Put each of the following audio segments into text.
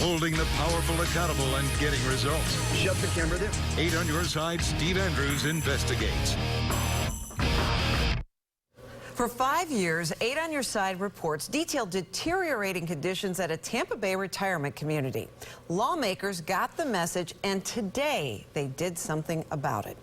holding the powerful accountable and getting results. Shut the camera there. 8 on your side, Steve Andrews investigates. For 5 years, 8 on Your Side reports detailed deteriorating conditions at a Tampa Bay retirement community. Lawmakers got the message, and today they did something about it.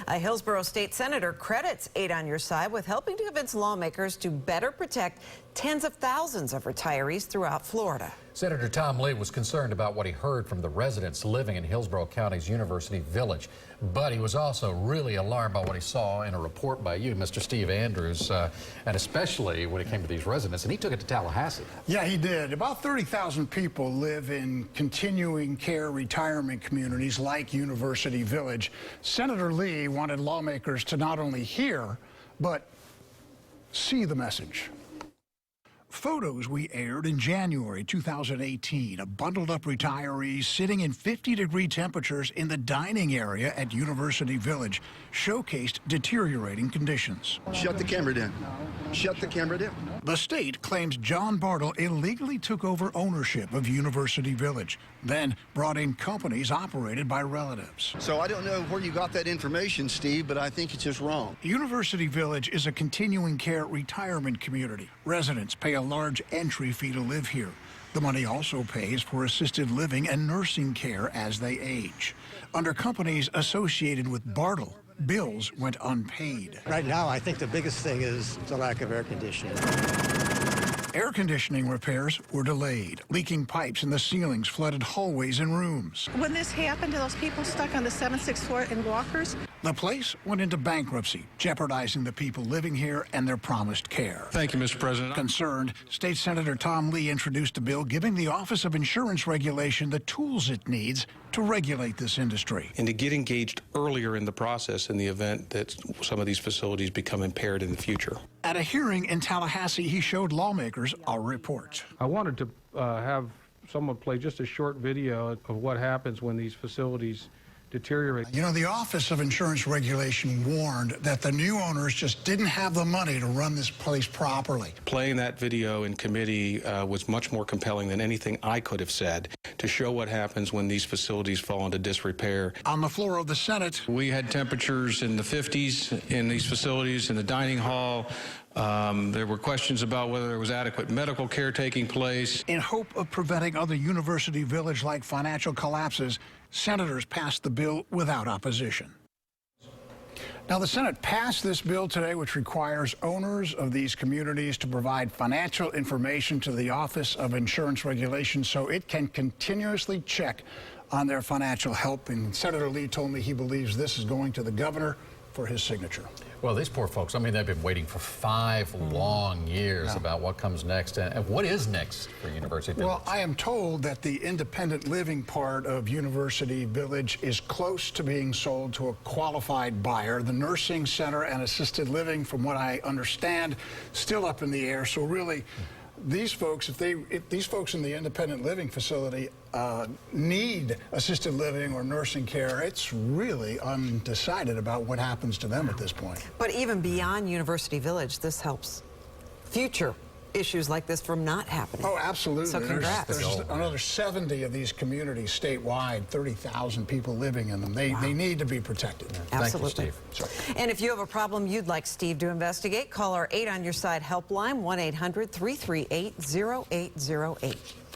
A Hillsborough state senator credits 8 on Your Side with helping to convince lawmakers to better protect tens of thousands of retirees throughout Florida. Senator Tom Lee was concerned about what he heard from the residents living in Hillsborough County's University Village, but he was also really alarmed by what he saw in a report by you, Mr. Steve Andrews, and especially when it came to these residents, and he took it to Tallahassee. Yeah, he did. About 30,000 people live in continuing care retirement communities like University Village. Senator Lee wanted lawmakers to not only hear, but see the message. Photos we aired in January 2018 of bundled-up retirees sitting in 50-degree temperatures in the dining area at University Village showcased deteriorating conditions. Shut the camera down. Shut the camera down. The state claims John Bartle illegally took over ownership of University Village, then brought in companies operated by relatives. So I don't know where you got that information, Steve, but I think it's just wrong. University Village is a continuing care retirement community. Residents pay a large entry fee to live here. The money also pays for assisted living and nursing care as they age. Under companies associated with Bartle, bills went unpaid. Right now, I think the biggest thing is the lack of air conditioning. Air conditioning repairs were delayed. Leaking pipes in the ceilings flooded hallways and rooms. When this happened to those people stuck on the 7th, 6th floor in walkers, the place went into bankruptcy, jeopardizing the people living here and their promised care. Thank you, Mr. President. Concerned, State Senator Tom Lee introduced a bill giving the Office of Insurance Regulation the tools it needs to regulate this industry. And to get engaged earlier in the process in the event that some of these facilities become impaired in the future. At a hearing in Tallahassee, he showed lawmakers our report. I wanted to have someone play just a short video of what happens when these facilities deteriorate. You know, the Office of Insurance Regulation warned that the new owners just didn't have the money to run this place properly. Playing that video in committee was much more compelling than anything I could have said to show what happens when these facilities fall into disrepair. On the floor of the Senate, we had temperatures in the 50s in these facilities, in the dining hall. There were questions about whether there was adequate medical care taking place. In hope of preventing other University Village-like financial collapses, senators passed the bill without opposition. Now, the Senate passed this bill today, which requires owners of these communities to provide financial information to the Office of Insurance Regulation so it can continuously check on their financial health. And Senator Lee told me he believes this is going to the governor for his signature. Well, these poor folks, I mean, they've been waiting for 5 long years about what comes next. And what is next for University Village? Well, I am told that the independent living part of University Village is close to being sold to a qualified buyer. The nursing center and assisted living, from what I understand, still up in the air. So really, these folks, if these folks in the independent living facility need assisted living or nursing care, it's really undecided about what happens to them at this point. But even beyond University Village, this helps future issues like this from not happening. Oh, absolutely. So congrats. There's another 70 of these communities statewide, 30,000 people living in them. They need to be protected. Absolutely. Thank you, Steve. And if you have a problem you'd like Steve to investigate, call our 8 on Your Side helpline, 1-800-338-0808.